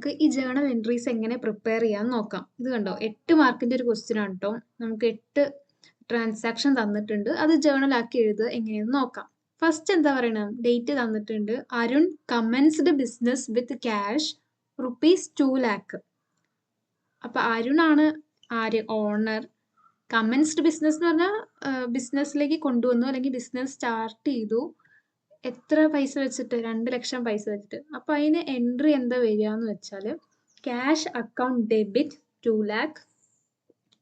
നമുക്ക് ഈ journal entries എങ്ങനെ പ്രിപ്പയർ ചെയ്യാന്ന് നോക്കാം. ഇത് കണ്ടോ, 8 മാർക്കിന്റെ ഒരു ക്വസ്റ്റ്യൻ ആണ് കേട്ടോ. നമുക്ക് 8 ട്രാൻസാക്ഷൻ തന്നിട്ടുണ്ട്. അത് ജേണൽ ആക്കി എഴുതുക എങ്ങനെയെന്ന് നോക്കാം. ഫസ്റ്റ് എന്താ പറയണത്, ഡേറ്റ് തന്നിട്ടുണ്ട്. Arun commenced business with cash ₹2 lakh. അപ്പൊ അരുണാണ് ഓണർ. കമൻസ്ഡ് ബിസിനസ് എന്ന് പറഞ്ഞാൽ ബിസിനസ്സിലേക്ക് കൊണ്ടുവന്നു, അല്ലെങ്കിൽ ബിസിനസ് സ്റ്റാർട്ട് ചെയ്തു. എത്ര പൈസ വെച്ചിട്ട്? 2 ലക്ഷം പൈസ വെച്ചിട്ട്. അപ്പൊ അതിന് എൻട്രി എന്താ വരിക എന്ന് വെച്ചാൽ, cash account debit 2 lakh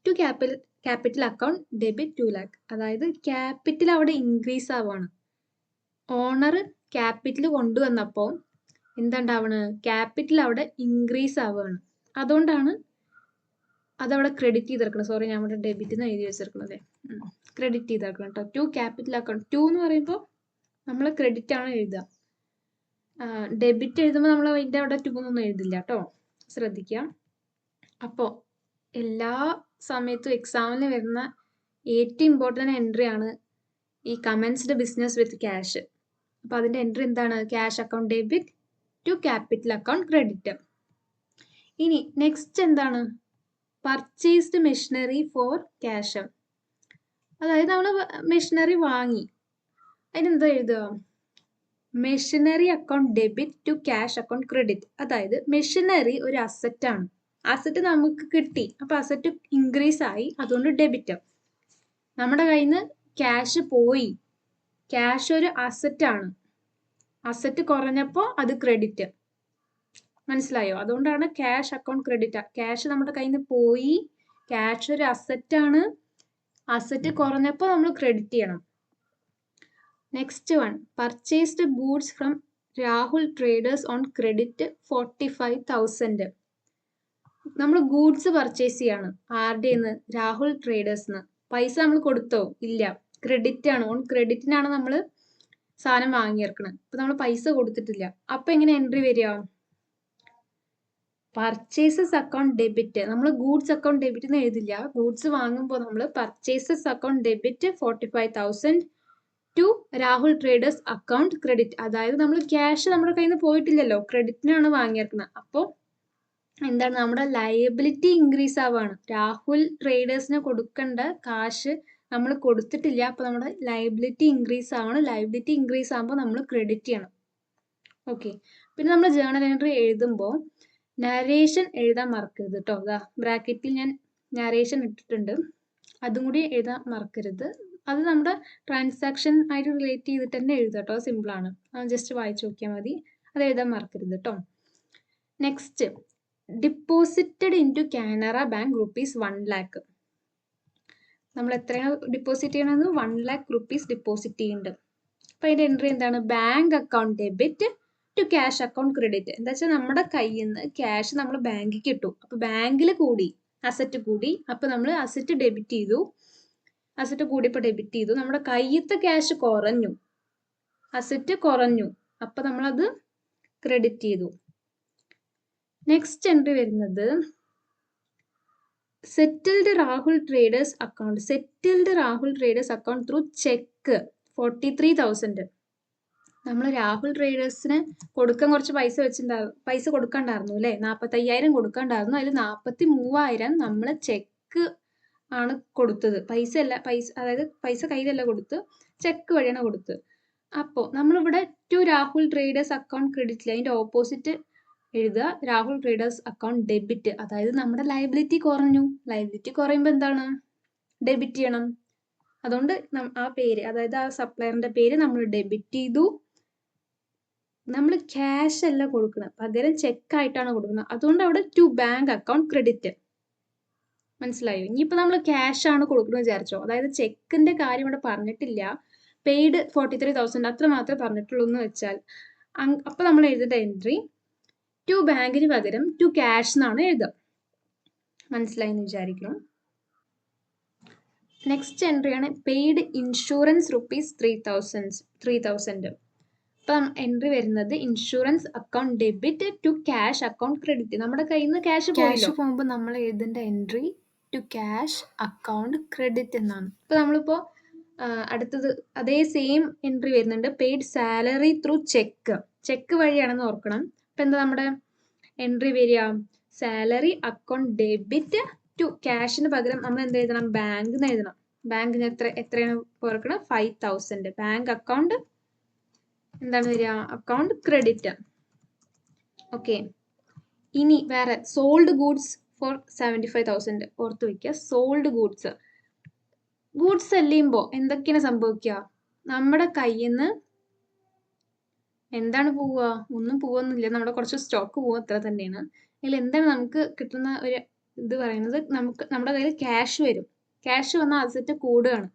to capital account debit 2 lakh. അതായത് ക്യാപിറ്റൽ അവിടെ ഇൻക്രീസ് ആവുകയാണ്. ഓണർ ക്യാപിറ്റൽ കൊണ്ടുവന്നപ്പോൾ എന്താ ഉണ്ടാവണത്? ക്യാപിറ്റൽ അവിടെ ഇൻക്രീസ് ആവുകയാണ്. അതുകൊണ്ടാണ് അതവിടെ ക്രെഡിറ്റ് ചെയ്തെടുക്കണം. സോറി, ഞാൻ അവിടെ ഡെബിറ്റ് എന്ന് എഴുതി വെച്ചിരിക്കണത്. ക്രെഡിറ്റ് ചെയ്തെടുക്കണം കേട്ടോ. To capital account. 2 എന്ന് പറയുമ്പോൾ നമ്മൾ ക്രെഡിറ്റ് ആണ് എഴുതുക. ഡെബിറ്റ് എഴുതുമ്പോൾ നമ്മൾ അതിൻ്റെ അവിടെ 2 എന്നൊന്നും എഴുതില്ല കേട്ടോ, ശ്രദ്ധിക്കുക. അപ്പോൾ എല്ലാ സമയത്തും എക്സാമിന് വരുന്ന ഏറ്റവും ഇമ്പോർട്ടൻ്റ് എൻട്രി ആണ് ഈ കമൻസ്ഡ് ബിസിനസ് വിത്ത് ക്യാഷ്. അപ്പോൾ അതിൻ്റെ എൻട്രി എന്താണ്? Cash account debit to capital account credit. ഇനി നെക്സ്റ്റ് എന്താണ്? Purchased machinery for cash. അതായത് നമ്മൾ മെഷീനറി വാങ്ങി, അതിനെന്താ എഴുതുക? Machinery account debit to cash account credit. അതായത് മെഷീനറി ഒരു അസറ്റ് ആണ്. അസറ്റ് നമുക്ക് കിട്ടി, അപ്പൊ അസറ്റ് ഇൻക്രീസ് ആയി, അതുകൊണ്ട് ഡെബിറ്റ്. നമ്മുടെ കയ്യിൽ നിന്ന് ക്യാഷ് പോയി, ക്യാഷ് ഒരു അസറ്റ് ആണ്, അസറ്റ് കുറഞ്ഞപ്പോൾ അത് ക്രെഡിറ്റ്. മനസ്സിലായോ? അതുകൊണ്ടാണ് ക്യാഷ് അക്കൗണ്ട് ക്രെഡിറ്റ്. ക്യാഷ് നമ്മുടെ കയ്യിൽ നിന്ന് പോയി, ക്യാഷ് ഒരു അസറ്റ് ആണ്, അസറ്റ് കുറഞ്ഞപ്പോൾ നമ്മൾ ക്രെഡിറ്റ് ചെയ്യണം. Next one, purchased goods from Rahul traders on credit 45,000. നമ്മൾ ഗൂഡ്സ് പർച്ചേസ് ചെയ്യാണ്. ആരുടെ? രാഹുൽ ട്രേഡേഴ്സിന്. പൈസ നമ്മൾ കൊടുത്തോ? ഇല്ല, ക്രെഡിറ്റ് ആണ്. ഓൺ ക്രെഡിറ്റിനാണ് നമ്മൾ സാധനം വാങ്ങിയിരിക്കുന്നത്. അപ്പൊ നമ്മൾ പൈസ കൊടുത്തിട്ടില്ല. അപ്പൊ എങ്ങനെ എൻട്രി വരിക? Purchases account debit. നമ്മൾ ഗൂഡ്സ് അക്കൗണ്ട് ഡെബിറ്റ് എന്ന് എഴുതില്ല. ഗൂഡ്സ് വാങ്ങുമ്പോൾ നമ്മൾ purchases account debit 45,000 to Rahul traders account credit. അതായത് നമ്മൾ ക്യാഷ് നമ്മുടെ കയ്യിൽ നിന്ന് പോയിട്ടില്ലല്ലോ, ക്രെഡിറ്റിനാണ് വാങ്ങിയിരിക്കുന്നത്. അപ്പോൾ എന്താണ്? നമ്മുടെ ലയബിലിറ്റി ഇൻക്രീസ് ആവുകയാണ്. രാഹുൽ ട്രേഡേഴ്സിന് കൊടുക്കേണ്ട കാശ് നമ്മൾ കൊടുത്തിട്ടില്ല, അപ്പൊ നമ്മുടെ ലയബിലിറ്റി ഇൻക്രീസ് ആവണം. ലയബിലിറ്റി ഇൻക്രീസ് ആകുമ്പോൾ നമ്മൾ ക്രെഡിറ്റ് ചെയ്യണം. ഓക്കെ. പിന്നെ നമ്മൾ ജേണൽ എൻട്രി എഴുതുമ്പോൾ നരേഷൻ എഴുതാൻ മറക്കരുത് കേട്ടോ. അതാ ബ്രാക്കറ്റിൽ ഞാൻ നരേഷൻ ഇട്ടിട്ടുണ്ട്, അതും കൂടി എഴുതാൻ മറക്കരുത്. അത് നമ്മുടെ ട്രാൻസാക്ഷൻ ആയിട്ട് റിലേറ്റ് ചെയ്തിട്ട് തന്നെ എഴുതാം കേട്ടോ, സിമ്പിളാണ്. അത് ജസ്റ്റ് വായിച്ചു നോക്കിയാൽ മതി, അത് എഴുതാൻ മറക്കരുത് കേട്ടോ. Next, deposited in to Canara bank ₹1 lakh. നമ്മൾ എത്രയാണ് ഡിപ്പോസിറ്റ് ചെയ്യണമെന്ന്? 1 lakh rupees ഡിപ്പോസിറ്റ് ചെയ്യുന്നുണ്ട്. അപ്പൊ അതിന്റെ എൻട്രി എന്താണ്? Bank account debit to cash account credit. എന്താ വെച്ചാൽ നമ്മുടെ കയ്യിൽ നിന്ന് ക്യാഷ് നമ്മൾ ബാങ്കിൽ കിട്ടും. അപ്പൊ ബാങ്കിൽ കൂടി, അസറ്റ് കൂടി, അപ്പൊ നമ്മൾ അസറ്റ് ഡെബിറ്റ് ചെയ്തു. അസറ്റ് കൂടിയപ്പോൾ ഡെബിറ്റ് ചെയ്തു. നമ്മുടെ കയ്യത്തെ ക്യാഷ് കുറഞ്ഞു, അസറ്റ് കുറഞ്ഞു, അപ്പൊ നമ്മളത് ക്രെഡിറ്റ് ചെയ്തു. നെക്സ്റ്റ് എൻട്രി വരുന്നത് settled Rahul traders account. Settled Rahul traders account through check 43,000. നമ്മൾ രാഹുൽ ട്രേഡേഴ്സിന് കൊടുക്കാൻ കുറച്ച് പൈസ കൊടുക്കണ്ടായിരുന്നു അല്ലേ? 45,000 കൊടുക്കണ്ടായിരുന്നു. അതിൽ 43,000 നമ്മൾ ചെക്ക് ആണ് കൊടുത്തത്. അതായത് പൈസ കയ്യിലല്ല കൊടുത്ത്, ചെക്ക് വഴിയാണ് കൊടുത്തത്. അപ്പോൾ നമ്മളിവിടെ to Rahul traders account credit, അതിന്റെ ഓപ്പോസിറ്റ് എഴുതുക, രാഹുൽ ട്രേഡേഴ്സ് അക്കൗണ്ട് ഡെബിറ്റ്. അതായത് നമ്മുടെ ലയബിലിറ്റി കുറഞ്ഞു. ലയബിലിറ്റി കുറയുമ്പോൾ എന്താണ്? ഡെബിറ്റ് ചെയ്യണം. അതുകൊണ്ട് ആ പേര്, അതായത് ആ സപ്ലയറിന്റെ പേര് നമ്മൾ ഡെബിറ്റ് ചെയ്തു. നമ്മൾ ക്യാഷ് അല്ല കൊടുക്കുന്നത്, പകരം ചെക്ക് ആയിട്ടാണ് കൊടുക്കുന്നത്. അതുകൊണ്ട് അവിടെ ടു ബാങ്ക് അക്കൗണ്ട് ക്രെഡിറ്റ്. മനസ്സിലായോ? ഇനിയിപ്പോൾ നമ്മൾ ക്യാഷ് ആണ് കൊടുക്കുന്നത് വിചാരിച്ചോ, അതായത് ചെക്കിന്റെ കാര്യം ഇവിടെ പറഞ്ഞിട്ടില്ല, പെയ്ഡ് 43,000 അത്ര മാത്രമേ പറഞ്ഞിട്ടുള്ളൂ എന്ന് വെച്ചാൽ, അപ്പൊ നമ്മൾ എഴുതേണ്ട എൻട്രി ടു ബാങ്കിന് പകരം ടു ക്യാഷ് എന്നാണ് എഴുതുക. മനസ്സിലായി എന്ന് വിചാരിക്കണം. നെക്സ്റ്റ് എൻട്രി ആണ് പെയ്ഡ് ഇൻഷുറൻസ് ₹3,000. അപ്പം എൻട്രി വരുന്നത് insurance account debit to cash account credit. നമ്മുടെ കയ്യിൽ നിന്ന് ക്യാഷ് പോകുമ്പോൾ നമ്മൾ എഴുതേണ്ട entry to cash account credit എന്നാണ്. ഇപ്പൊ നമ്മളിപ്പോ അടുത്തത് അതേ സെയിം എൻട്രി വരുന്നുണ്ട്, paid salary through cheque. Cheque വഴിയാണെന്ന് ഓർക്കണം. ഇപ്പൊ എന്താ, നമ്മുടെ എൻട്രി വരിക? സാലറി അക്കൗണ്ട് ഡെബിറ്റ് ടു ക്യാഷിന് പകരം നമ്മൾ എന്ത് എഴുതണം? ബാങ്കിന് എഴുതണം. ബാങ്കിന് എത്രയാണ് ഓർക്കണം? 5000. ബാങ്ക് അക്കൗണ്ട് എന്താണ് വരിക? Account credit. ഓക്കെ. ഇനി വേറെ സോൾഡ് ഗൂഡ്സ് ഫോർ 75,000 ഓർത്ത് വയ്ക്കുക. സോൾഡ് ഗൂഡ്സ് സെല് ചെയ്യുമ്പോൾ എന്തൊക്കെയാണ് സംഭവിക്കുക? നമ്മുടെ കയ്യിൽ നിന്ന് എന്താണ് പോവുക? ഒന്നും പോവുന്നില്ല. നമ്മുടെ കുറച്ച് സ്റ്റോക്ക് പോവുക, അത്ര തന്നെയാണ്. അതിൽ എന്താണ് നമുക്ക് കിട്ടുന്ന ഒരു ഇത് പറയുന്നത്? നമ്മുടെ കയ്യിൽ ക്യാഷ് വരും. ക്യാഷ് വന്ന അസറ്റ് കൂടുകയാണ്.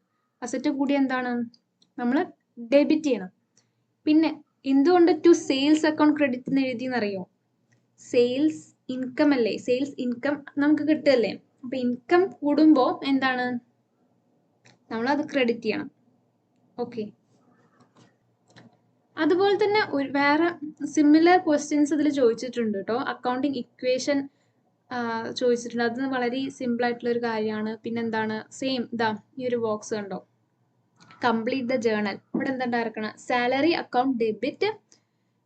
അസറ്റ് കൂടി എന്താണ്? നമ്മൾ ഡെബിറ്റ് ചെയ്യണം. പിന്നെ എന്തുകൊണ്ട് ടു സെയിൽസ് അക്കൗണ്ട് ക്രെഡിറ്റ് എന്ന് എഴുതിയെന്നറിയോ? സെയിൽസ് ഇൻകം അല്ലേ? സെയിൽസ് ഇൻകം നമുക്ക് കിട്ടുമല്ലേ? അപ്പൊ ഇൻകം കൂടുമ്പോൾ എന്താണ്? നമ്മൾ അത് ക്രെഡിറ്റ് ചെയ്യണം. ഓക്കെ. അതുപോലെ തന്നെ വേറെ സിമിലർ ക്വസ്റ്റ്യൻസ് ഇതിൽ ചോദിച്ചിട്ടുണ്ട് കേട്ടോ. അക്കൗണ്ടിങ് ഇക്വേഷൻ ചോദിച്ചിട്ടുണ്ട്. അത് വളരെ സിമ്പിൾ ആയിട്ടുള്ള ഒരു കാര്യമാണ്. പിന്നെന്താണ്? സെയിം ഇതാ ഈ ഒരു ബോക്സ് കണ്ടോ? Complete the journal. ഇവിടെ എന്താ ഉണ്ടായിരിക്കണം? Salary account debit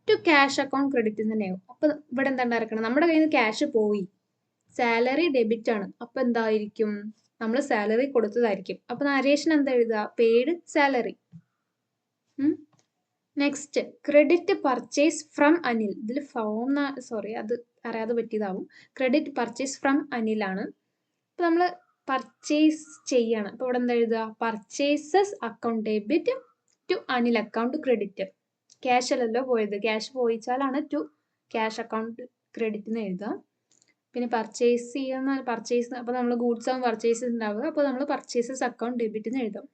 to cash account credit തന്നെയാവും. അപ്പൊ ഇവിടെ എന്താ ഉണ്ടായിരിക്കണം? നമ്മുടെ കയ്യിൽ നിന്ന് ക്യാഷ് പോയി, സാലറി ഡെബിറ്റ് ആണ്. അപ്പൊ എന്തായിരിക്കും? നമ്മൾ സാലറി കൊടുത്തതായിരിക്കും. അപ്പൊ നരേഷൻ എന്താ എഴുതുക? Paid salary. Next, credit purchase from Anil. ഇതിൽ ഫ്രോം, സോറി അത് അറിയാതെ പറ്റിയതാവും. ക്രെഡിറ്റ് പർച്ചേസ് ഫ്രം അനിലാണ്. അപ്പൊ നമ്മൾ പർച്ചേസ് ചെയ്യാണ്. അപ്പൊ ഇവിടെ എന്താ എഴുതുക? Purchases account debit to Anil account credit. Cash അല്ലല്ലോ പോയത്. ക്യാഷ് പോയിച്ചാലാണ് ടു ക്യാഷ് അക്കൗണ്ട് ക്രെഡിറ്റ് എന്ന് എഴുതുക. പിന്നെ പർച്ചേസ് ചെയ്യുന്ന പർച്ചേസ്, അപ്പൊ നമ്മൾ ഗൂഡ്സ് ആവും പർച്ചേസ് ഉണ്ടാവുക. അപ്പൊ നമ്മൾ പർച്ചേസസ് അക്കൗണ്ട് ഡെബിറ്റ് എന്ന് എഴുതാം.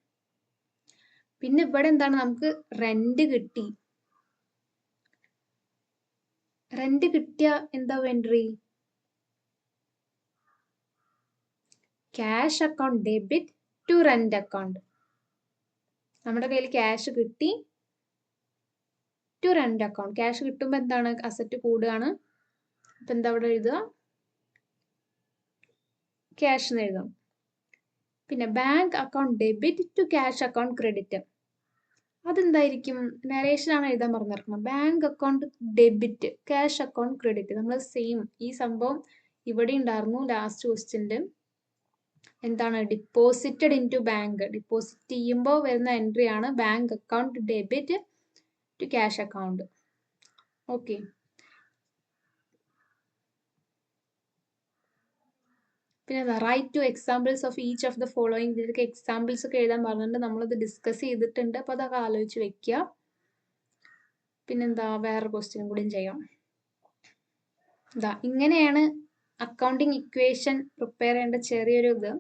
പിന്നെ ഇവിടെ എന്താണ്? നമുക്ക് റെന്റ് കിട്ടി. റെന്റ് കിട്ടിയ എന്താ entry? Cash account debit to rent account. നമ്മുടെ കയ്യിൽ ക്യാഷ് കിട്ടി ടു റെന്റ് അക്കൗണ്ട്. ക്യാഷ് കിട്ടുമ്പോൾ എന്താണ്? അസറ്റ് കൂടുകയാണ്. അപ്പൊ എന്താ ഇവിടെ എഴുതുക? ക്യാഷ് എന്ന് എഴുതാം. പിന്നെ bank account debit to cash account credit. അതെന്തായിരിക്കും? നരേഷൻ ആണ് എഴുതാൻ പറഞ്ഞിരിക്കണം. Bank account debit cash account credit. നമ്മൾ സെയിം ഈ സംഭവം ഇവിടെ ഉണ്ടായിരുന്നു ലാസ്റ്റ് ക്വസ്റ്റ്യനിൽ. എന്താണ്? Deposited in to bank. Deposit ചെയ്യുമ്പോൾ വരുന്ന എൻട്രി ആണ് bank account debit to cash account. Okay. പിന്നെ write two examples of each of the following. ഇതിലൊക്കെ എക്സാമ്പിൾസ് ഒക്കെ എഴുതാൻ പറഞ്ഞിട്ടുണ്ട്. നമ്മളത് ഡിസ്കസ് ചെയ്തിട്ടുണ്ട്. അപ്പൊ അതൊക്കെ ആലോചിച്ച് വെക്കുക. പിന്നെന്താ? വേറെ ക്വസ്റ്റ്യൻ കൂടിയും ചെയ്യാം. ഇങ്ങനെയാണ് അക്കൗണ്ടിങ് ഇക്വേഷൻ പ്രിപ്പയർ ചെയ്യേണ്ട ചെറിയൊരു ഇത്.